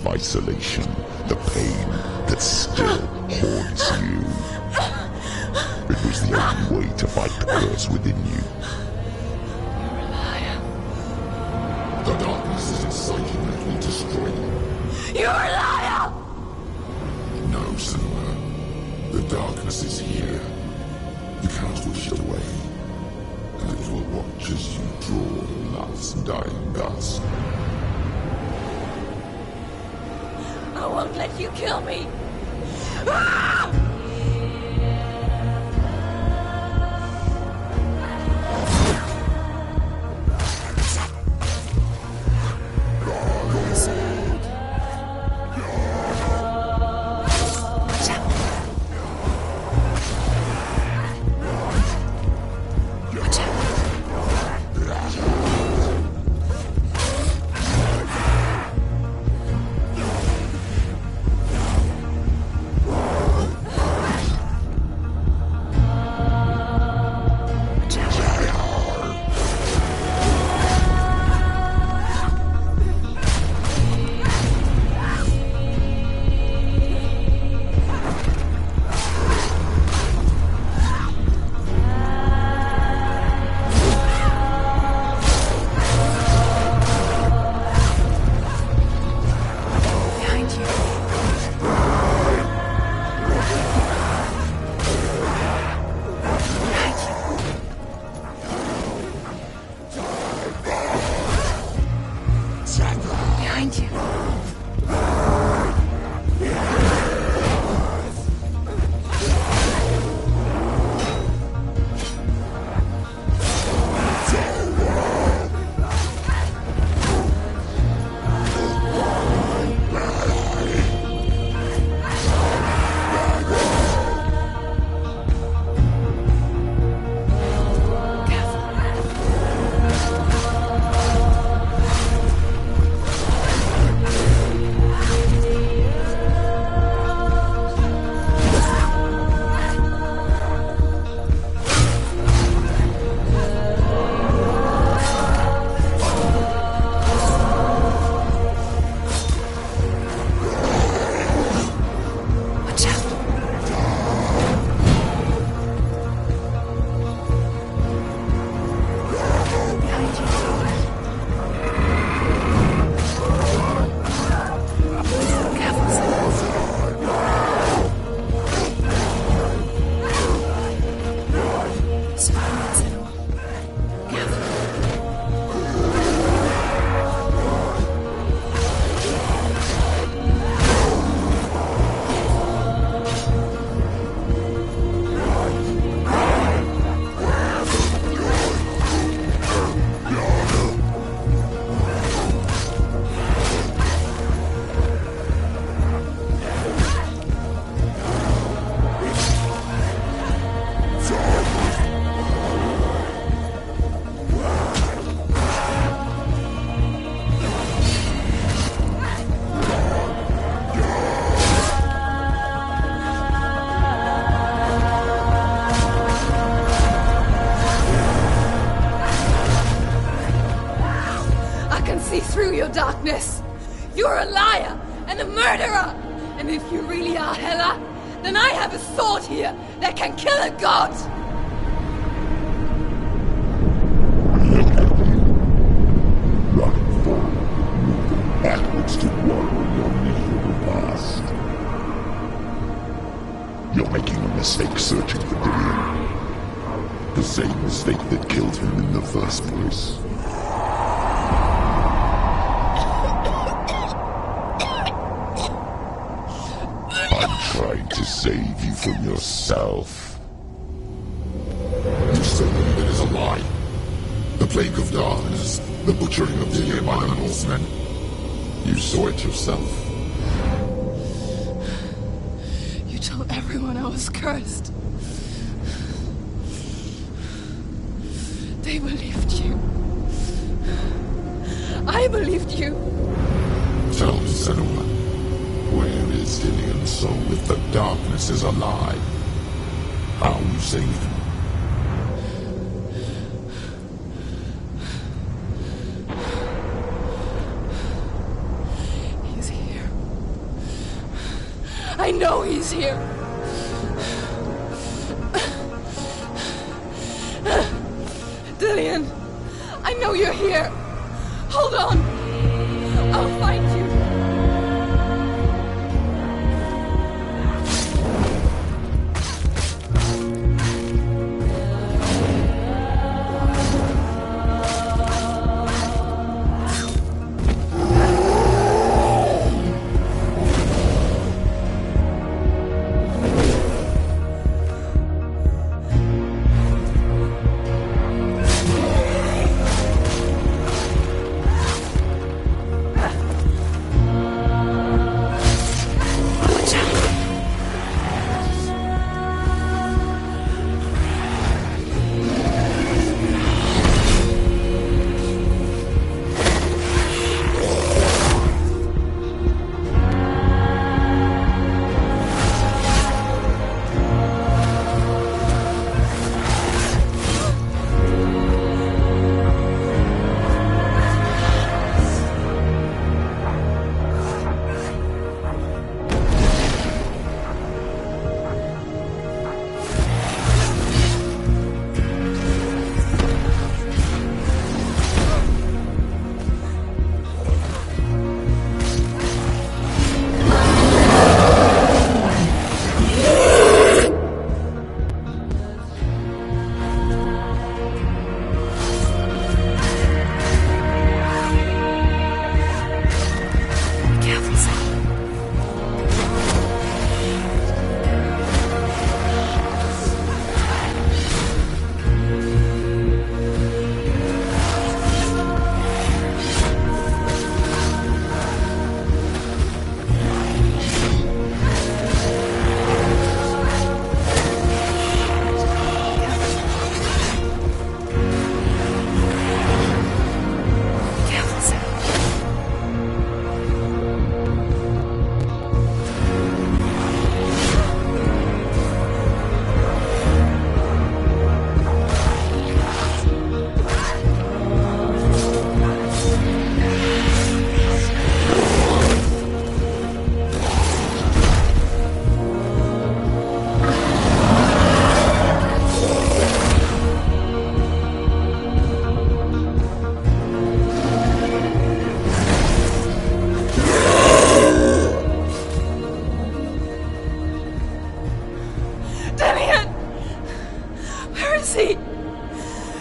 isolation, the pain that still haunts you. It was the only way to fight the curse within you. You're a liar. The darkness is inside you and it will destroy you. You're a liar! No, Senua. The darkness is here. You cannot wish it away. And it will watch as you draw the last dying gasp. I won't let you kill me! Ah! Darkness! You're a liar and a murderer! And if you really are Hela, then I have a sword here that can kill a god! Backwards to wallow in your miserable past. You're making a mistake searching for Dillion. The same mistake that killed him in the first place. Trying to save you from yourself. You still believe it is a lie. The plague of darkness, the butchering of Dillion by the Northmen. You saw it yourself. You told everyone I was cursed. They believed you. I believed you. Tell me, Senua. Where is Dillion's soul if the darkness is alive? How you save him? He's here. I know he's here. Dillian, I know you're here. Hold on. I'll find you.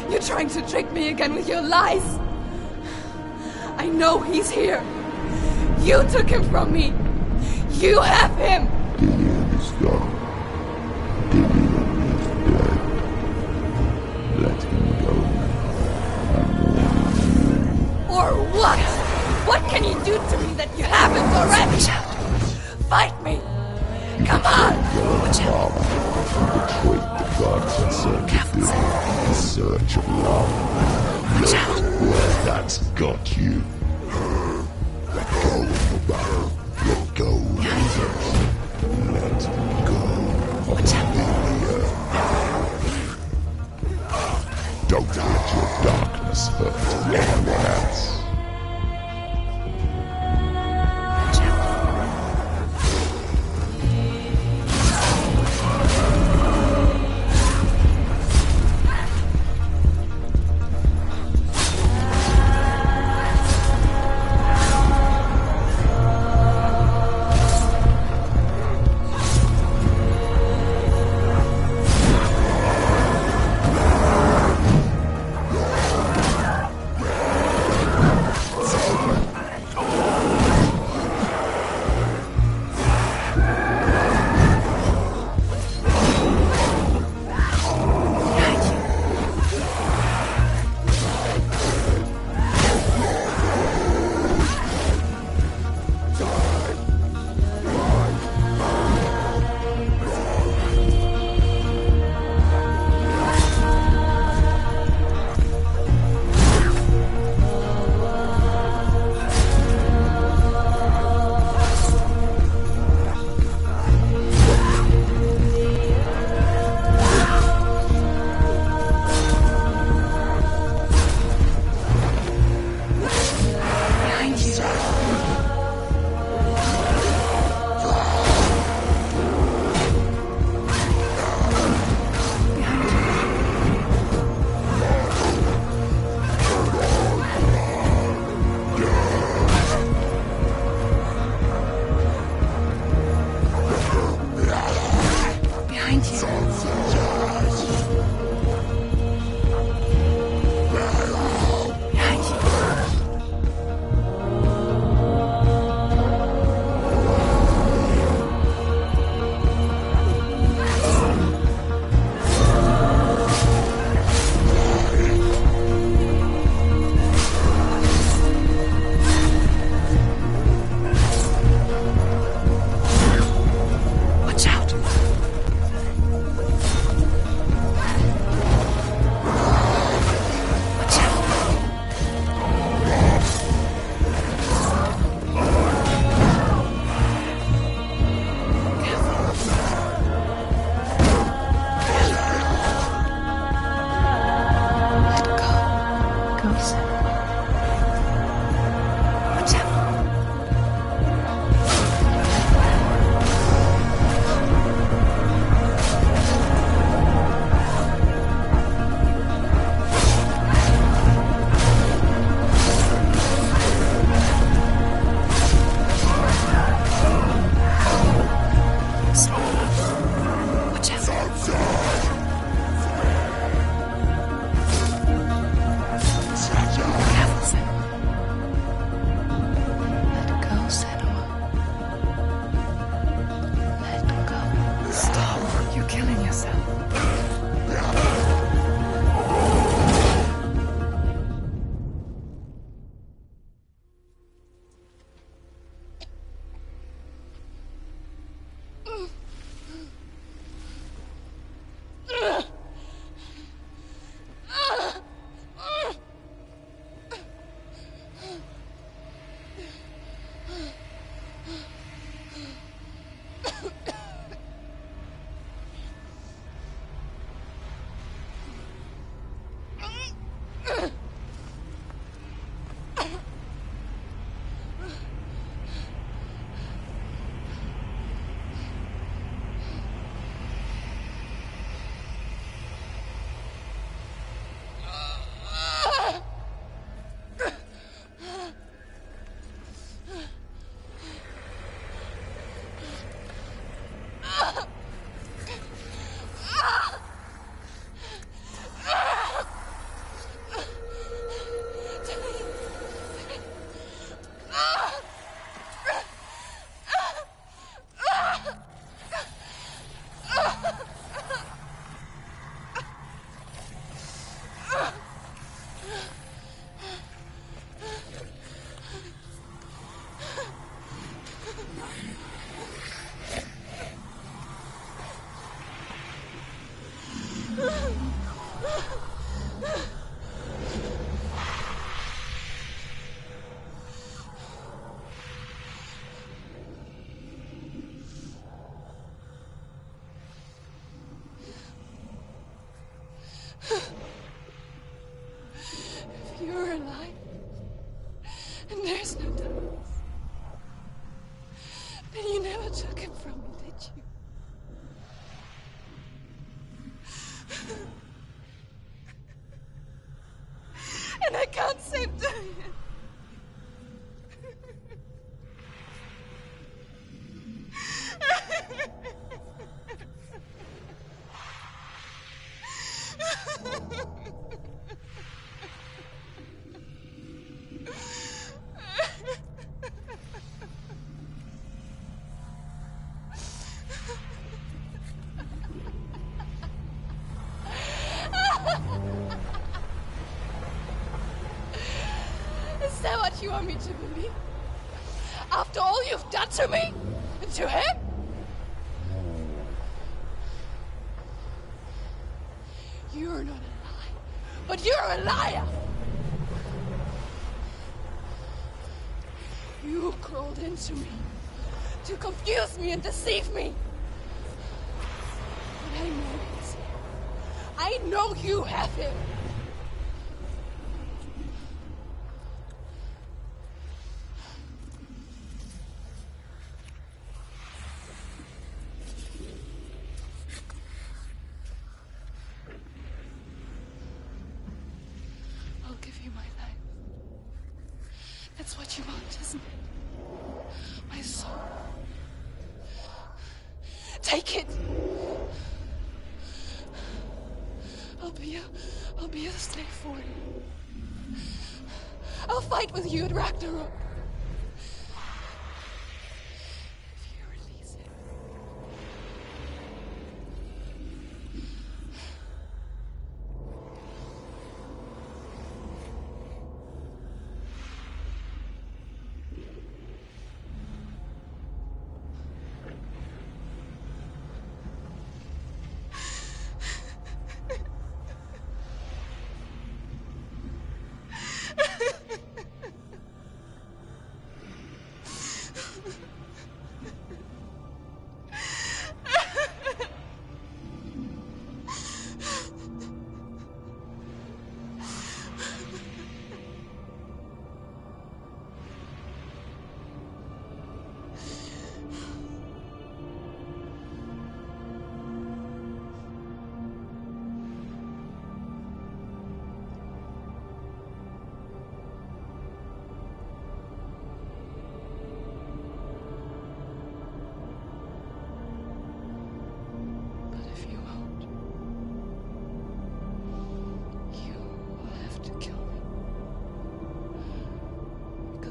You're trying to trick me again with your lies. I know he's here. You took him from me. You have him. Dillian is gone. Dillian is dead. Let him go. I'm warning you. Or what? What can you do to me that you haven't already? Fight me. Come on. Watch out. Betrayed the gods and served the Dillian in search of love. Look where that's got you. Let go of the battle. Let go of the earth. Let go of the earth. Don't let your darkness hurt anyone else. you want me to believe? After all you've done to me? And to him? You're not a lie, but you're a liar! You crawled into me to confuse me and deceive me. But I know it's him. I know you have him. I'll give you my life. That's what you want, isn't it? My soul. Take it. I'll be a slave for you. I'll fight with you at Ragnarok. If you release him.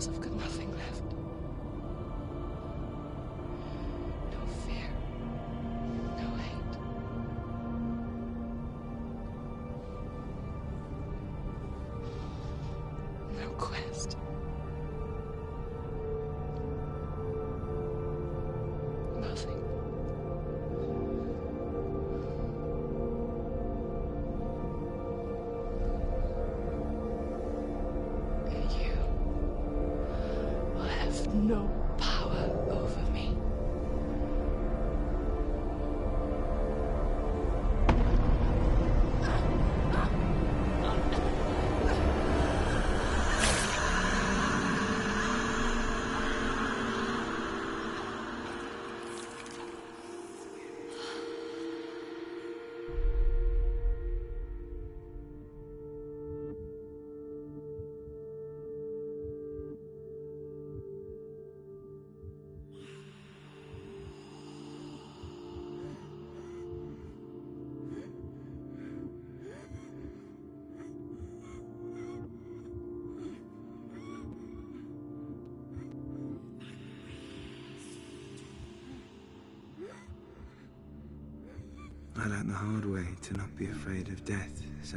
I've got nothing left. No fear. No hate. No quest. Nothing. No power over me. I learned the hard way to not be afraid of death, so...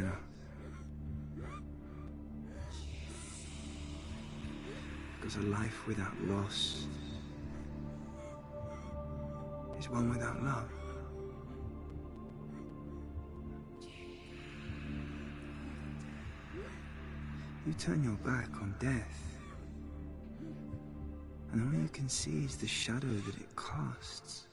Because a life without loss is one without love. You turn your back on death, and all you can see is the shadow that it casts.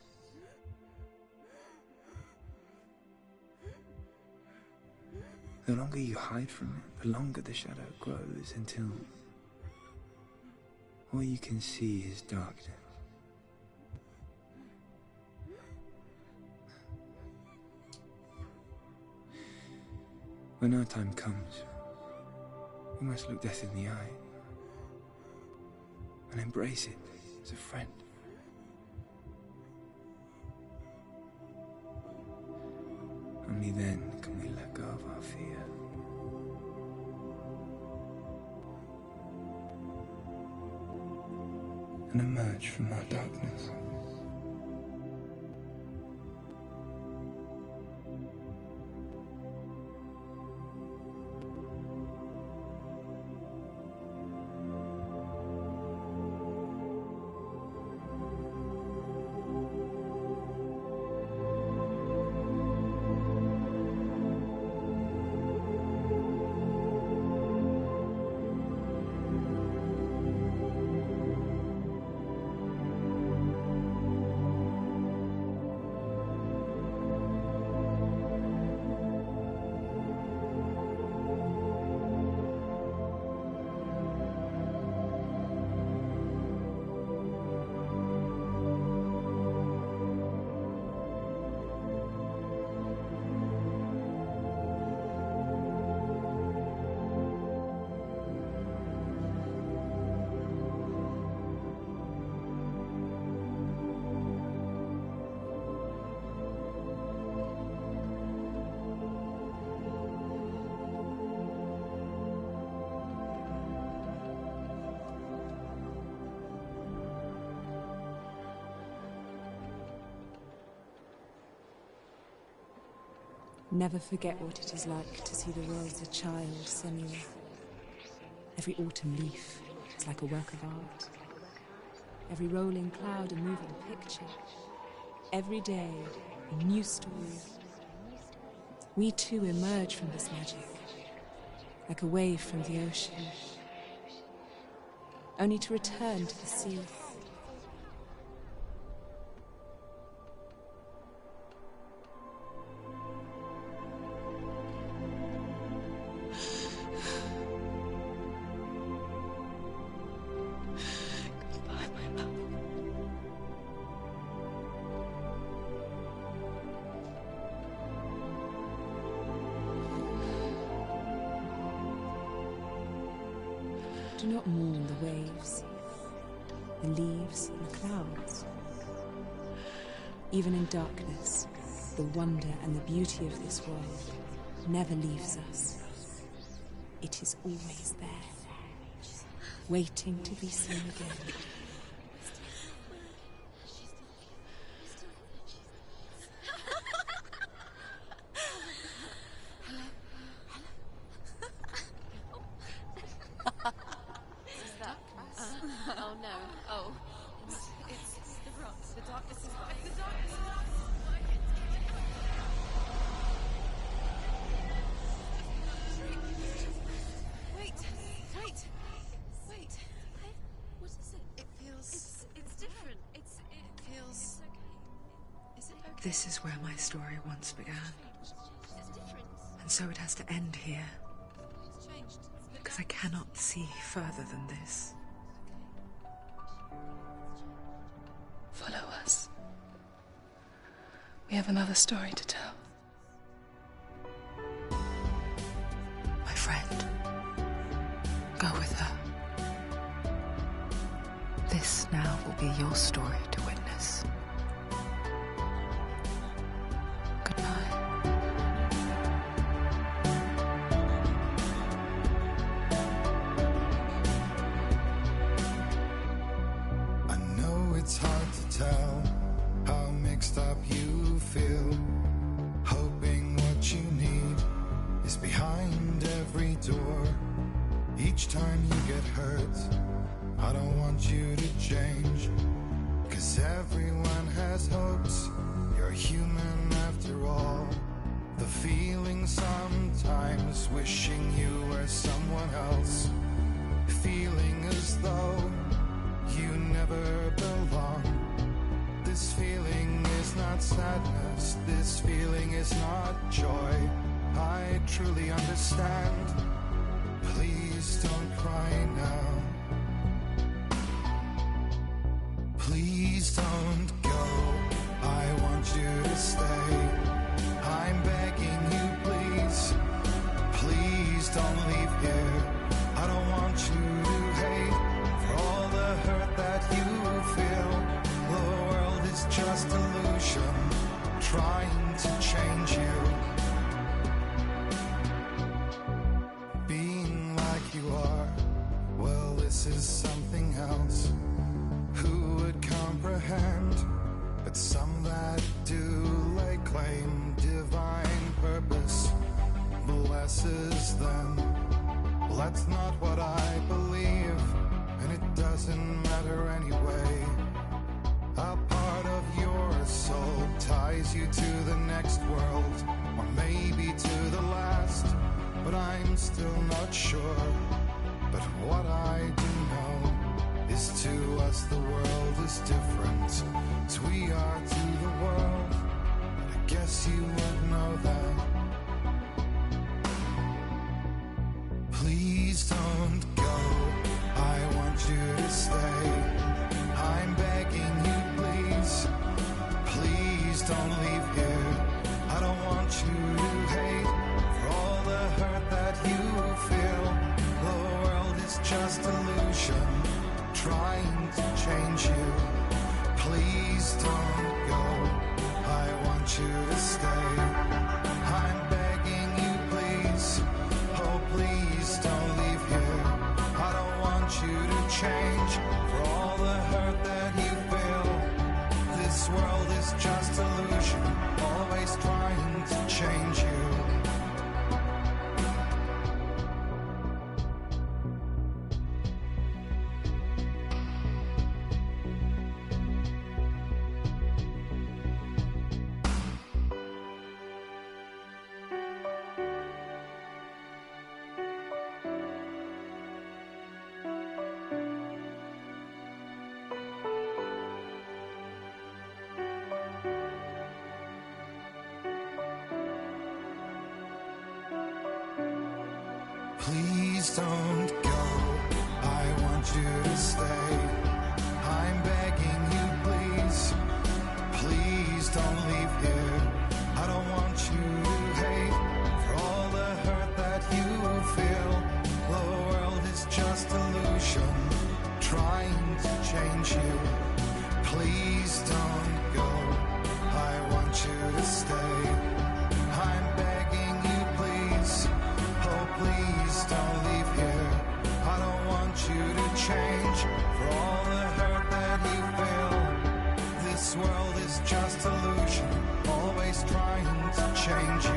The longer you hide from it, the longer the shadow grows until all you can see is darkness. When our time comes, we must look death in the eye and embrace it as a friend. Only then can we let go of our fear. And emerge from our darkness. Never forget what it is like to see the world as a child, Senua. Every autumn leaf is like a work of art. Every rolling cloud a moving picture. Every day a new story. We too emerge from this magic, like a wave from the ocean, only to return to the sea. Do not mourn the waves, the leaves and the clouds. Even in darkness, the wonder and the beauty of this world never leaves us. It is always there, waiting to be seen again. Oh no. Oh. It's the rocks. The darkness is back. The darkness is back. Wait. What is it? It feels... It's different. It feels... It's okay. Is it okay? This is where my story once began. It's different. And so it has to end here. It's changed. Because I cannot see further than this. Follow us. We have another story to tell. My friend, go with her. This now will be your story to witness. Goodbye. I know it's hard to tell how mixed up you feel, hoping what you need is behind every door. Each time you get hurt, I don't want you to change, 'cause everyone has hopes. You're human after all. The feeling sometimes wishing you were someone else, feeling as though you never belong. This feeling is not sadness, this feeling is not joy. I truly understand. Please don't cry now. Please don't go, I want you to stay. I'm begging you, please. Please don't leave here. I don't want you to hate for all the hurt that you feel. The world is just illusion, trying to change you. Being like you are, well, this is something else. Who would comprehend? But some that do lay claim divine purpose blesses them. Well, that's not what I believe, and it doesn't matter anyway. A part of your soul ties you to the next world, or maybe to the last, but I'm still not sure. But what I do know is to us the world is different, as we are to the world. But I guess you would know that. Please don't go, I want you to stay. I'm begging you, please. Please don't leave here. I don't want you to hate for all the hurt that you feel. The world is just illusion, trying to change you. Please don't go, I want you to stay. I'm begging you, please. Oh, please don't leave here. I don't want you to change for all the hurt that you feel. This world is just illusion, always trying to change you. Please don't go. I want you to stay. I'm begging you, please. Please don't leave here. I don't want you to hate for all the hurt that you feel. The world is just illusion, trying to change you. Please don't go. I want you to stay. I'm begging you, please. Oh, please don't leave here. I don't want you to change for all the hurt that you feel. This world is just illusion, always trying to change you.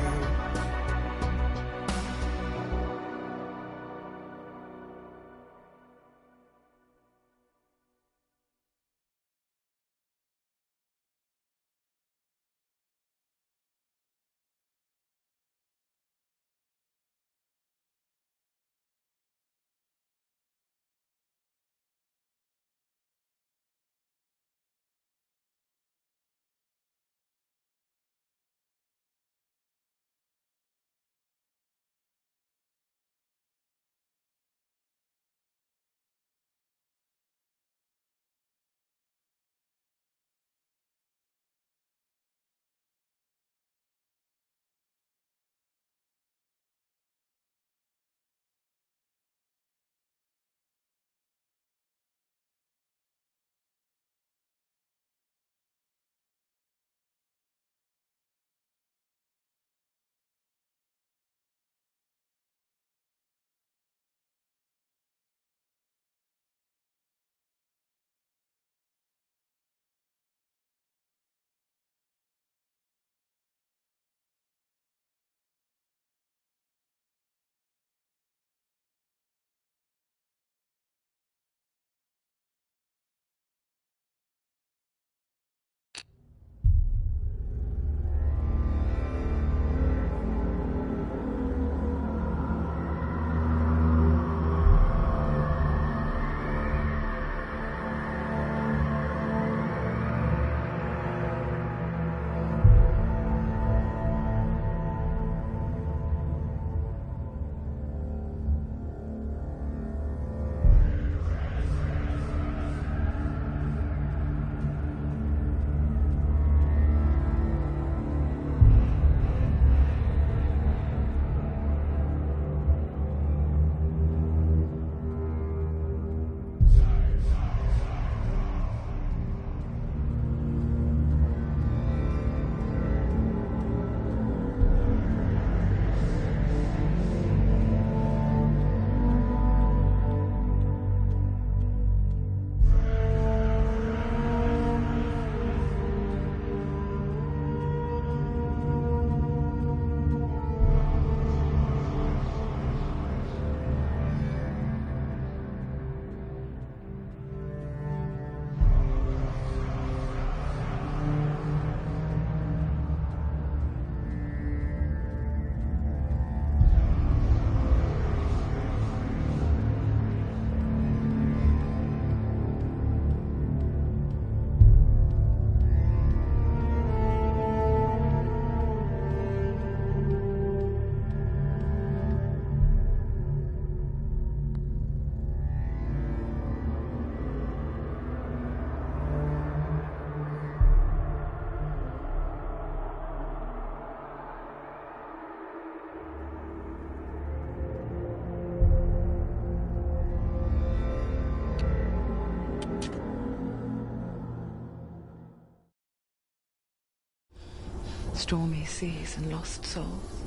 Stormy seas and lost souls.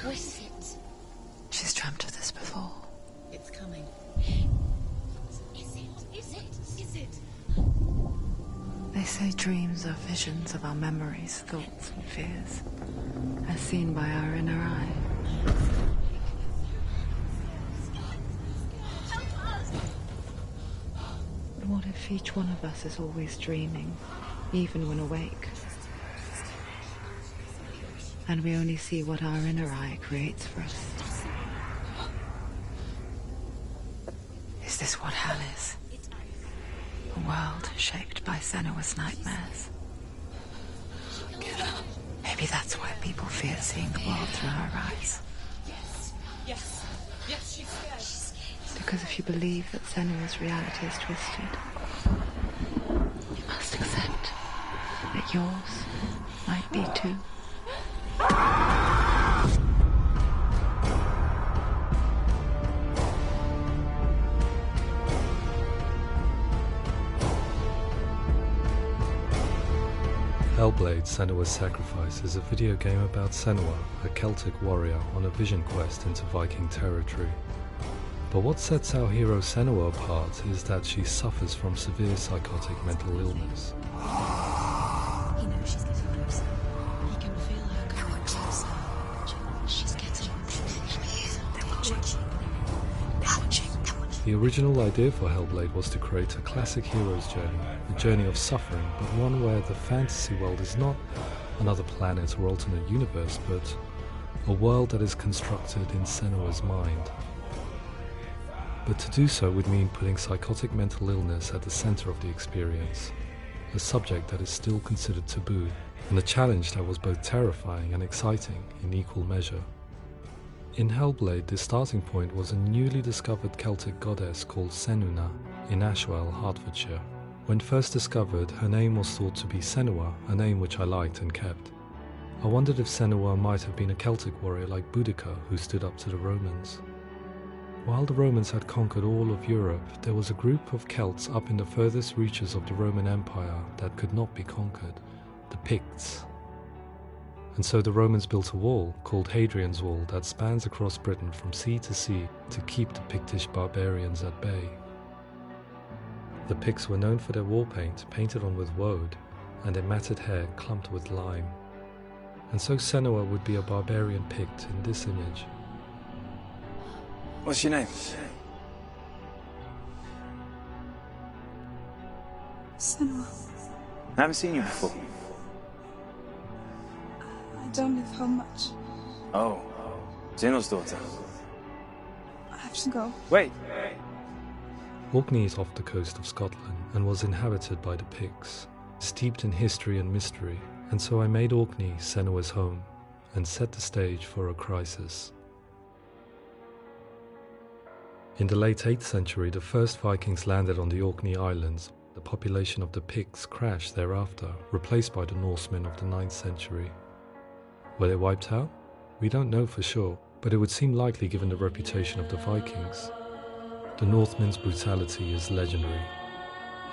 Who is it? She's dreamt of this before. It's coming. Is it? Is it? Is it? They say dreams are visions of our memories, thoughts and fears, as seen by our inner eye. But what if each one of us is always dreaming, even when awake? And we only see what our inner eye creates for us. Is this what hell is? A world shaped by Senua's nightmares. Maybe that's why people fear seeing the world through her eyes. Yes. Yes. Yes, she's scared. Because if you believe that Senua's reality is twisted, you must accept that yours might be too. Hellblade: Senua's Sacrifice is a video game about Senua, a Celtic warrior on a vision quest into Viking territory. But what sets our hero Senua apart is that she suffers from severe psychotic mental illness. He knows she's getting closer. He can feel her coming closer. She's getting closer. They're watching. The original idea for Hellblade was to create a classic hero's journey, a journey of suffering, but one where the fantasy world is not another planet or alternate universe, but a world that is constructed in Senua's mind. But to do so would mean putting psychotic mental illness at the center of the experience, a subject that is still considered taboo, and a challenge that was both terrifying and exciting in equal measure. In Hellblade, the starting point was a newly discovered Celtic goddess called Senuna in Ashwell, Hertfordshire. When first discovered, her name was thought to be Senua, a name which I liked and kept. I wondered if Senua might have been a Celtic warrior like Boudica who stood up to the Romans. While the Romans had conquered all of Europe, there was a group of Celts up in the furthest reaches of the Roman Empire that could not be conquered, the Picts. And so the Romans built a wall, called Hadrian's Wall, that spans across Britain from sea to sea to keep the Pictish barbarians at bay. The Picts were known for their war paint, painted on with woad, and their matted hair clumped with lime. And so Senua would be a barbarian Pict in this image. What's your name? Senua, I haven't seen you before. I don't live home much. Oh, Zeno's daughter. I have to go. Wait. Orkney is off the coast of Scotland and was inhabited by the Picts, steeped in history and mystery, and so I made Orkney Senua's home and set the stage for a crisis. In the late 8th century, the first Vikings landed on the Orkney Islands. The population of the Picts crashed thereafter, replaced by the Norsemen of the 9th century. Were they wiped out? We don't know for sure, but it would seem likely given the reputation of the Vikings. The Northmen's brutality is legendary.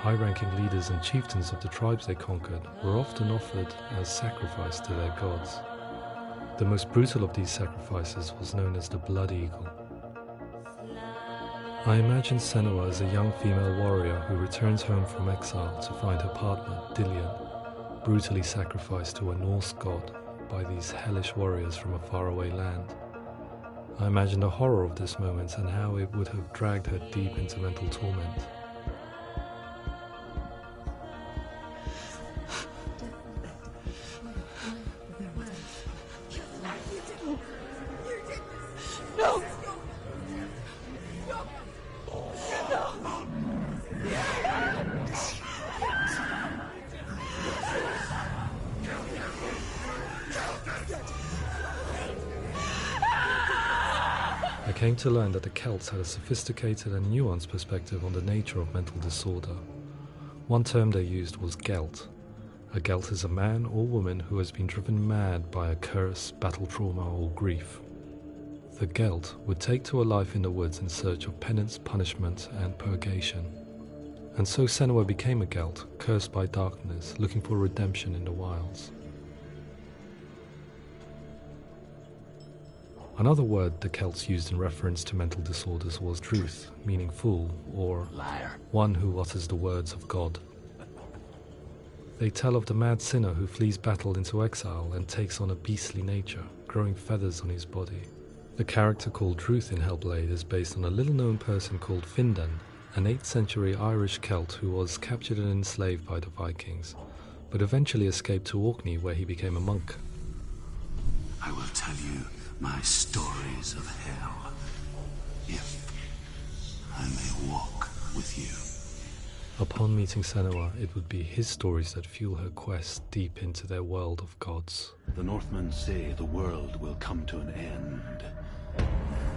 High-ranking leaders and chieftains of the tribes they conquered were often offered as sacrifice to their gods. The most brutal of these sacrifices was known as the Blood Eagle. I imagine Senua as a young female warrior who returns home from exile to find her partner, Dillion, brutally sacrificed to a Norse god by these hellish warriors from a faraway land. I imagine the horror of this moment and how it would have dragged her deep into mental torment. No! I came to learn that the Celts had a sophisticated and nuanced perspective on the nature of mental disorder. One term they used was Gelt. A Gelt is a man or woman who has been driven mad by a curse, battle trauma, or grief. The Gelt would take to a life in the woods in search of penance, punishment, and purgation. And so Senua became a Gelt, cursed by darkness, looking for redemption in the wilds. Another word the Celts used in reference to mental disorders was truth, meaning fool, or liar, one who utters the words of God. They tell of the mad sinner who flees battle into exile and takes on a beastly nature, growing feathers on his body. The character called Truth in Hellblade is based on a little-known person called Findan, an 8th century Irish Celt who was captured and enslaved by the Vikings, but eventually escaped to Orkney where he became a monk. I will tell you my stories of hell, if I may walk with you. Upon meeting Senua, it would be his stories that fuel her quest deep into their world of gods. The Northmen say the world will come to an end.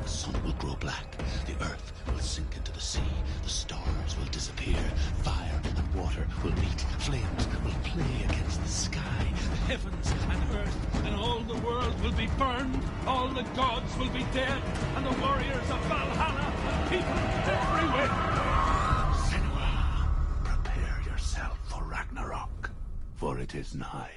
The sun will grow black, the earth will sink into the sea, the stars will disappear, fire and water will meet, flames will play against the sky, the heavens and earth and all the world will be burned, all the gods will be dead, and the warriors of Valhalla, and people everywhere. Senua, prepare yourself for Ragnarok, for it is nigh.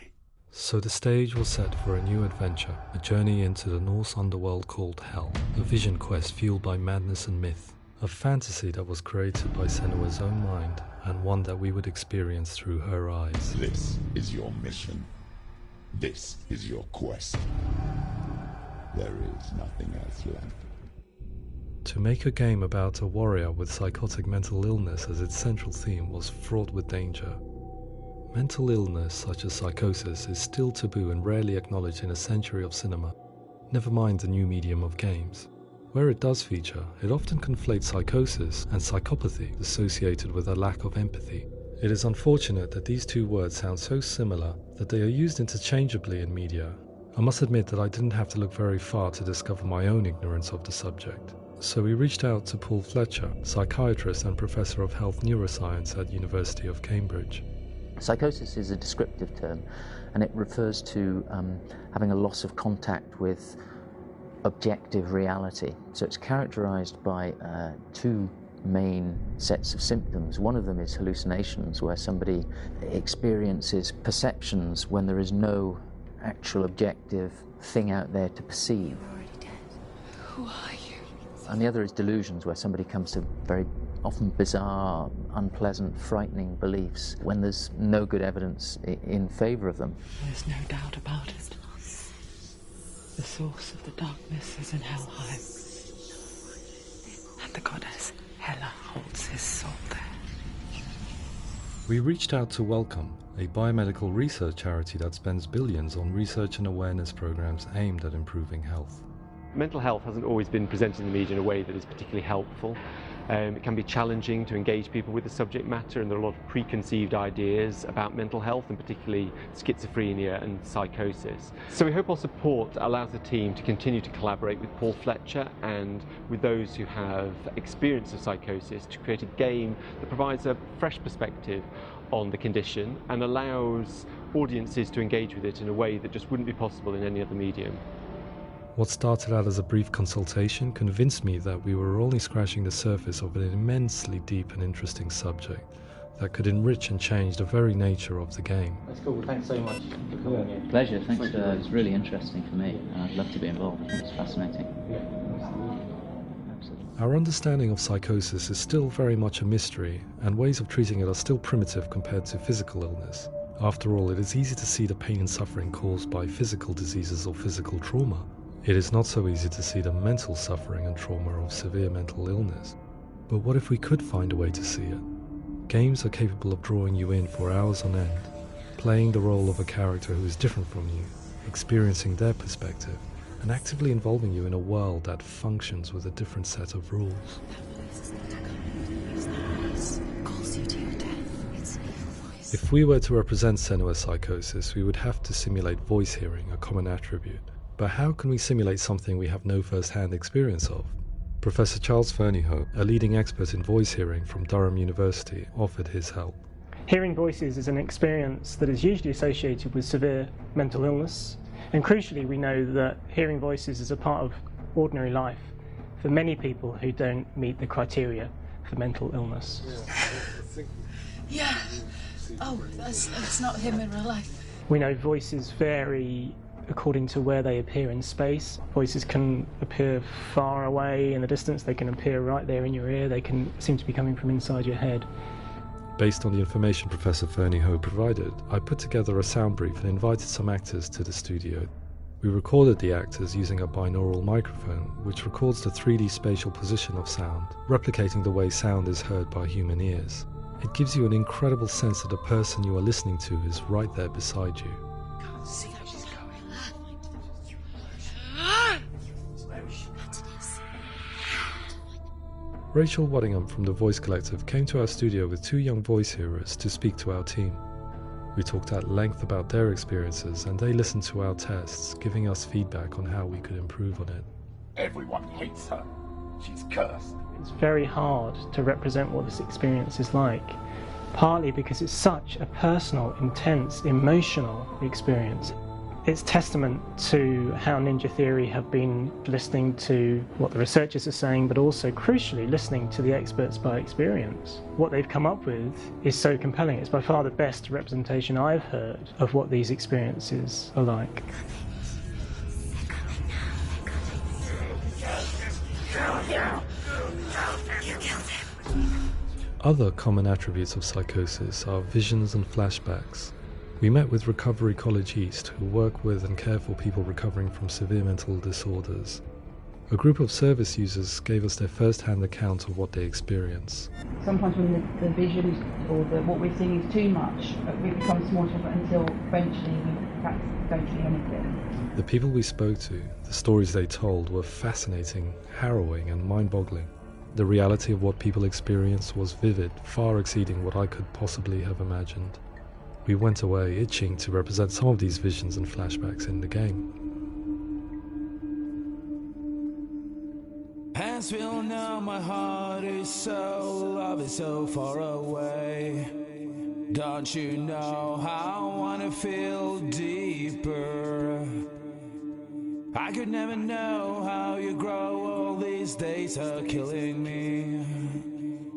So the stage was set for a new adventure, a journey into the Norse underworld called Hell, a vision quest fueled by madness and myth, a fantasy that was created by Senua's own mind, and one that we would experience through her eyes. This is your mission. This is your quest. There is nothing else left. To make a game about a warrior with psychotic mental illness as its central theme was fraught with danger. Mental illness such as psychosis is still taboo and rarely acknowledged in a century of cinema, never mind the new medium of games. Where it does feature, it often conflates psychosis and psychopathy associated with a lack of empathy. It is unfortunate that these two words sound so similar that they are used interchangeably in media. I must admit that I didn't have to look very far to discover my own ignorance of the subject. So we reached out to Paul Fletcher, psychiatrist and professor of health neuroscience at University of Cambridge. Psychosis is a descriptive term, and it refers to having a loss of contact with objective reality. So it's characterized by two main sets of symptoms. One of them is hallucinations, where somebody experiences perceptions when there is no actual objective thing out there to perceive. You're already dead. Who are you? And the other is delusions, where somebody comes to very often bizarre, unpleasant, frightening beliefs when there's no good evidence in favour of them. There's no doubt about it. The source of the darkness is in Helheim. And the goddess Hela holds his soul there. We reached out to Welcome, a biomedical research charity that spends billions on research and awareness programs aimed at improving health. Mental health hasn't always been presented in the media in a way that is particularly helpful. It can be challenging to engage people with the subject matter, and there are a lot of preconceived ideas about mental health, and particularly schizophrenia and psychosis. So we hope our support allows the team to continue to collaborate with Paul Fletcher and with those who have experience of psychosis to create a game that provides a fresh perspective on the condition and allows audiences to engage with it in a way that just wouldn't be possible in any other medium. What started out as a brief consultation convinced me that we were only scratching the surface of an immensely deep and interesting subject that could enrich and change the very nature of the game. That's cool. Thanks so much for coming here. Pleasure. Thanks. It's really interesting for me. I'd love to be involved. I think it's fascinating. Absolutely. Our understanding of psychosis is still very much a mystery, and ways of treating it are still primitive compared to physical illness. After all, it is easy to see the pain and suffering caused by physical diseases or physical trauma. It is not so easy to see the mental suffering and trauma of severe mental illness. But what if we could find a way to see it? Games are capable of drawing you in for hours on end, playing the role of a character who is different from you, experiencing their perspective, and actively involving you in a world that functions with a different set of rules. If we were to represent Senua's psychosis, we would have to simulate voice hearing, a common attribute. But how can we simulate something we have no first-hand experience of? Professor Charles Fernyhough, a leading expert in voice hearing from Durham University, offered his help. Hearing voices is an experience that is usually associated with severe mental illness, and crucially we know that hearing voices is a part of ordinary life for many people who don't meet the criteria for mental illness. Yeah. Oh, that's not him in real life. We know voices vary according to where they appear in space. Voices can appear far away in the distance, they can appear right there in your ear, they can seem to be coming from inside your head. Based on the information Professor Fernyhough provided, I put together a sound brief and invited some actors to the studio. We recorded the actors using a binaural microphone, which records the 3D spatial position of sound, replicating the way sound is heard by human ears. It gives you an incredible sense that the person you are listening to is right there beside you. Can't see how she's going. Rachel Waddingham from the Voice Collective came to our studio with 2 young voice hearers to speak to our team. We talked at length about their experiences, and they listened to our tests, giving us feedback on how we could improve on it. Everyone hates her. She's cursed. It's very hard to represent what this experience is like, partly because it's such a personal, intense, emotional experience. It's testament to how Ninja Theory have been listening to what the researchers are saying, but also, crucially, listening to the experts by experience. What they've come up with is so compelling. It's by far the best representation I've heard of what these experiences are like. Other common attributes of psychosis are visions and flashbacks. We met with Recovery College East, who work with and care for people recovering from severe mental disorders. A group of service users gave us their first-hand account of what they experience. Sometimes when the visions or what we're seeing is too much, it becomes more difficult until eventually we perhaps don't see anything. The people we spoke to, the stories they told, were fascinating, harrowing and mind-boggling. The reality of what people experienced was vivid, far exceeding what I could possibly have imagined. We went away itching to represent some of these visions and flashbacks in the game. As we all know, my heart is so, love is so far away. Don't you know how I wanna feel deeper? I could never know how you grow, all these days are killing me.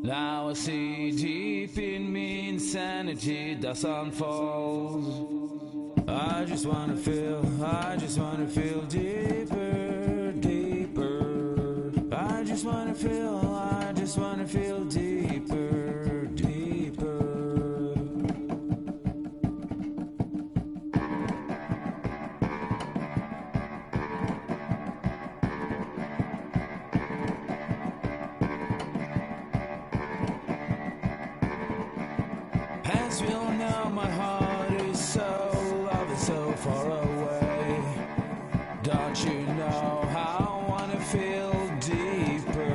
Now I see deep in me insanity does unfold. I just wanna feel deeper, deeper. I just wanna feel deeper, deeper. As we all know, my heart is so, love is so far away. Don't you know how I wanna feel deeper?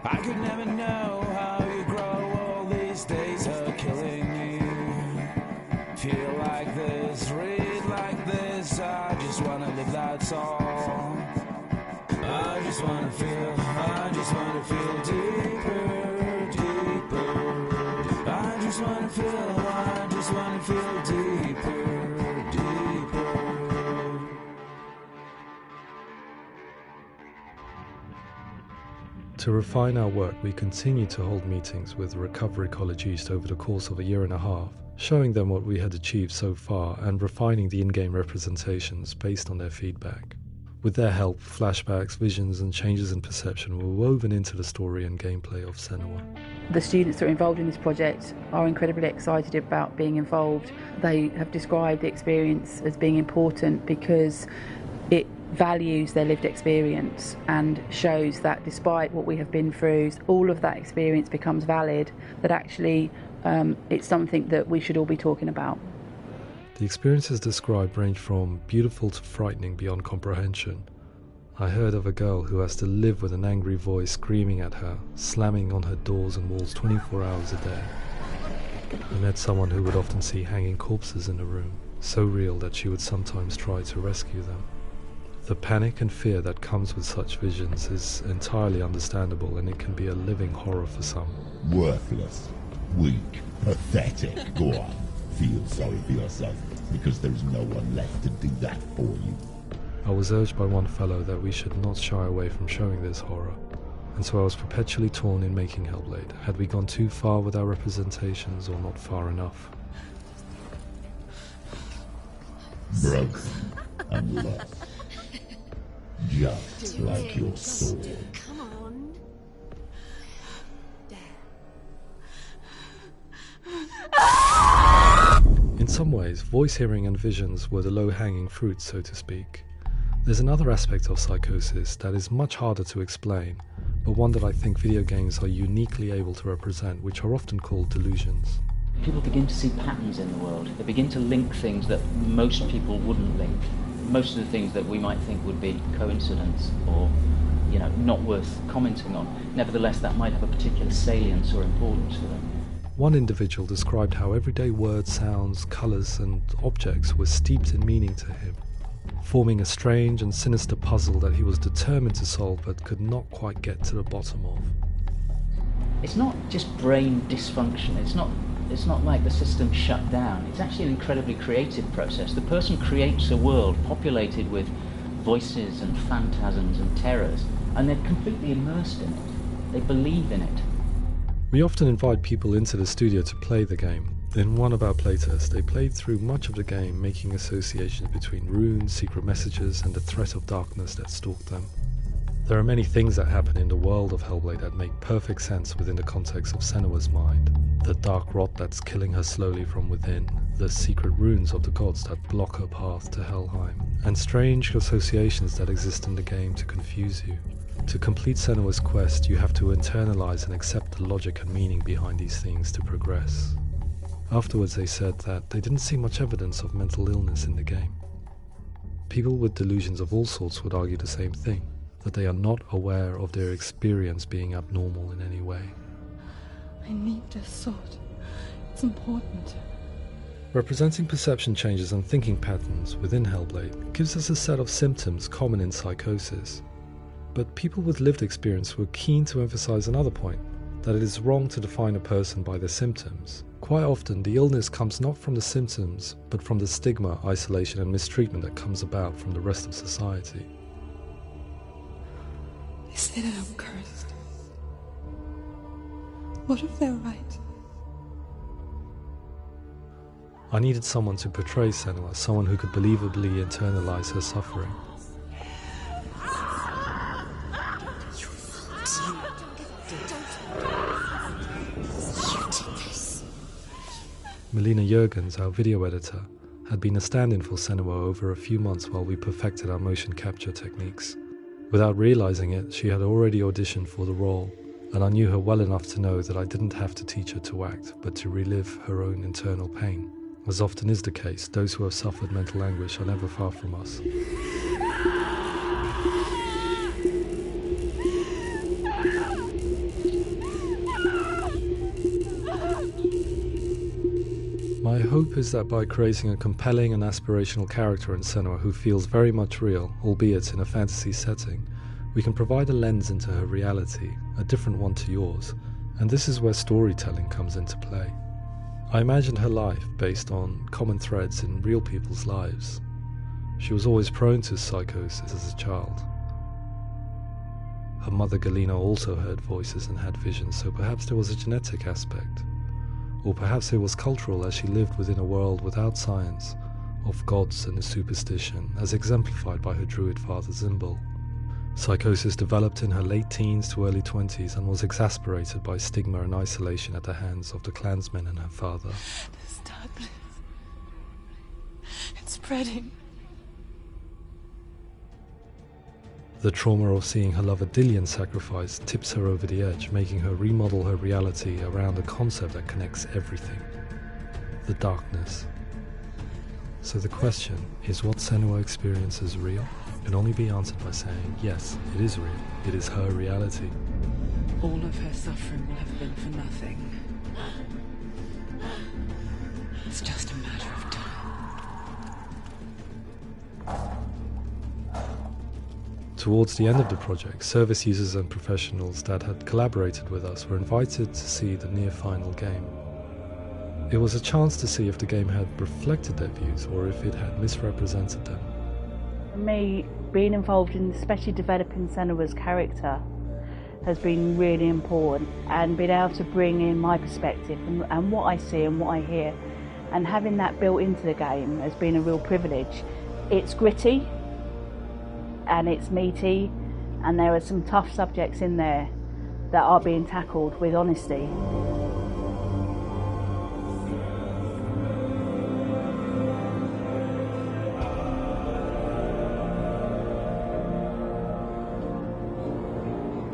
I could never know how you grow, all these days are killing me. Feel like this, read like this, I just wanna live that song. I just wanna feel deeper, deeper. I just wanna feel deeper, deeper. To refine our work, we continue to hold meetings with Recovery College East over the course of a year and a half, showing them what we had achieved so far and refining the in-game representations based on their feedback. With their help, flashbacks, visions and changes in perception were woven into the story and gameplay of Senua. The students that are involved in this project are incredibly excited about being involved. They have described the experience as being important because it values their lived experience and shows that despite what we have been through, all of that experience becomes valid, that actually it's something that we should all be talking about. The experiences described range from beautiful to frightening beyond comprehension. I heard of a girl who has to live with an angry voice screaming at her, slamming on her doors and walls 24 hours a day. I met someone who would often see hanging corpses in a room, so real that she would sometimes try to rescue them. The panic and fear that comes with such visions is entirely understandable, and it can be a living horror for some. Worthless, weak, pathetic. Go on, feel sorry for yourself, because there is no one left to do that for you. I was urged by one fellow that we should not shy away from showing this horror, and so I was perpetually torn in making Hellblade. Had we gone too far with our representations or not far enough? Broken and lost. Just like your soul. Come on. In some ways, voice hearing and visions were the low-hanging fruit, so to speak. There's another aspect of psychosis that is much harder to explain, but one that I think video games are uniquely able to represent, which are often called delusions. People begin to see patterns in the world. They begin to link things that most people wouldn't link. Most of the things that we might think would be coincidence or, not worth commenting on. Nevertheless, that might have a particular salience or importance to them. One individual described how everyday words, sounds, colours and objects were steeped in meaning to him. forming a strange and sinister puzzle that he was determined to solve but could not quite get to the bottom of. It's not just brain dysfunction, it's not like the system shut down. It's actually an incredibly creative process. The person creates a world populated with voices and phantasms and terrors, and they're completely immersed in it. They believe in it. We often invite people into the studio to play the game. In one of our playtests, they played through much of the game, making associations between runes, secret messages, and the threat of darkness that stalked them. There are many things that happen in the world of Hellblade that make perfect sense within the context of Senua's mind. The dark rot that's killing her slowly from within, the secret runes of the gods that block her path to Helheim, and strange associations that exist in the game to confuse you. To complete Senua's quest, you have to internalize and accept the logic and meaning behind these things to progress. Afterwards, they said that they didn't see much evidence of mental illness in the game. People with delusions of all sorts would argue the same thing, that they are not aware of their experience being abnormal in any way. I need this sword. It's important. Representing perception changes and thinking patterns within Hellblade gives us a set of symptoms common in psychosis. But people with lived experience were keen to emphasize another point, that it is wrong to define a person by their symptoms. Quite often, the illness comes not from the symptoms, but from the stigma, isolation, and mistreatment that comes about from the rest of society. They say that I'm cursed. What if they're right? I needed someone to portray Senua, someone who could believably internalize her suffering. Melina Jurgens, our video editor, had been a stand-in for Senua over a few months while we perfected our motion capture techniques. Without realizing it, she had already auditioned for the role, and I knew her well enough to know that I didn't have to teach her to act, but to relive her own internal pain. As often is the case, those who have suffered mental anguish are never far from us. My hope is that by creating a compelling and aspirational character in Senua who feels very much real, albeit in a fantasy setting, we can provide a lens into her reality, a different one to yours, and this is where storytelling comes into play. I imagined her life based on common threads in real people's lives. She was always prone to psychosis as a child. Her mother Galina also heard voices and had visions, so perhaps there was a genetic aspect. Or perhaps it was cultural, as she lived within a world without science, of gods and superstition, as exemplified by her druid father Zimbal. Psychosis developed in her late teens to early 20s and was exasperated by stigma and isolation at the hands of the clansmen and her father. This darkness. It's spreading. The trauma of seeing her lover Dillian sacrificed tips her over the edge, making her remodel her reality around a concept that connects everything: the darkness. So the question, is what Senua experiences real? Can only be answered by saying, yes, it is real. It is her reality. All of her suffering will have been for nothing. It's just a matter of time. Towards the end of the project, service users and professionals that had collaborated with us were invited to see the near-final game. It was a chance to see if the game had reflected their views or if it had misrepresented them. For me, being involved in especially developing Senua's character has been really important, and being able to bring in my perspective and what I see and what I hear, and having that built into the game has been a real privilege. It's gritty and it's meaty, and there are some tough subjects in there that are being tackled with honesty.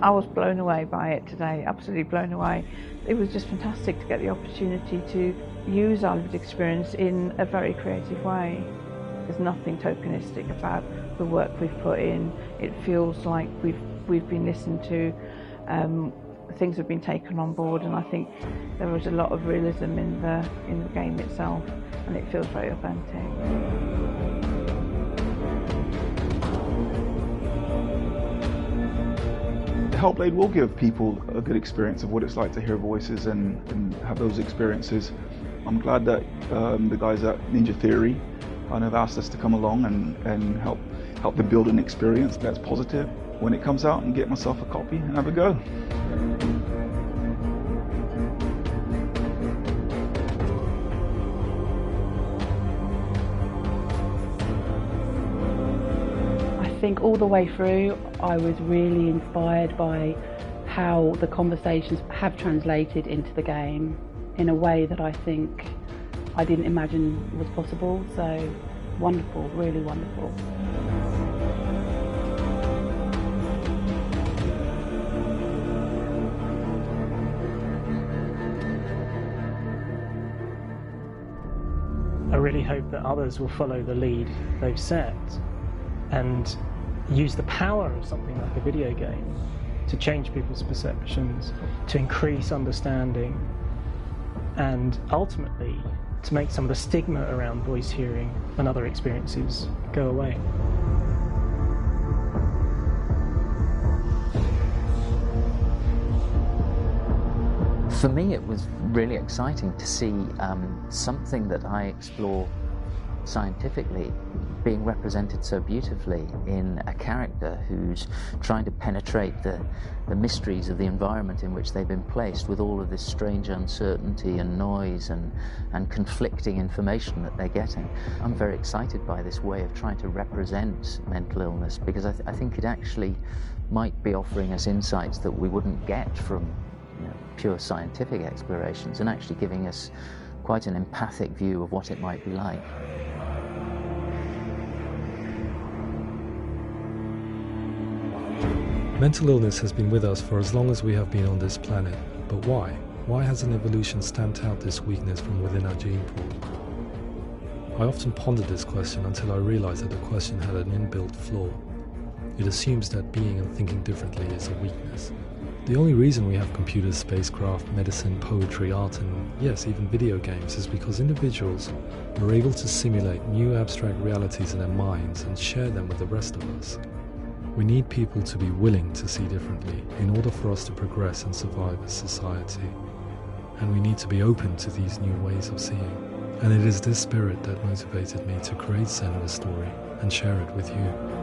I was blown away by it today, absolutely blown away. It was just fantastic to get the opportunity to use our lived experience in a very creative way. There's nothing tokenistic about the work we've put in. It feels like we've been listened to, things have been taken on board, and I think there was a lot of realism in the game itself, and it feels very authentic. Hellblade will give people a good experience of what it's like to hear voices and have those experiences. I'm glad that the guys at Ninja Theory kind of asked us to come along and help them build an experience that's positive when it comes out, and get myself a copy and have a go. I think all the way through I was really inspired by how the conversations have translated into the game in a way that I think I didn't imagine was possible. So wonderful, really wonderful. I really hope that others will follow the lead they've set and use the power of something like a video game to change people's perceptions, to increase understanding, and ultimately to make some of the stigma around voice hearing and other experiences go away. For me, it was really exciting to see something that I explore scientifically being represented so beautifully in a character who's trying to penetrate the mysteries of the environment in which they've been placed, with all of this strange uncertainty and noise and conflicting information that they're getting. I'm very excited by this way of trying to represent mental illness, because I think it actually might be offering us insights that we wouldn't get from pure scientific explorations, and actually giving us quite an empathic view of what it might be like. Mental illness has been with us for as long as we have been on this planet, but why? Why hasn't evolution stamped out this weakness from within our gene pool? I often pondered this question until I realized that the question had an inbuilt flaw. It assumes that being and thinking differently is a weakness. The only reason we have computers, spacecraft, medicine, poetry, art, and yes, even video games is because individuals are able to simulate new abstract realities in their minds and share them with the rest of us. We need people to be willing to see differently in order for us to progress and survive as society. And we need to be open to these new ways of seeing. And it is this spirit that motivated me to create Senua's story and share it with you.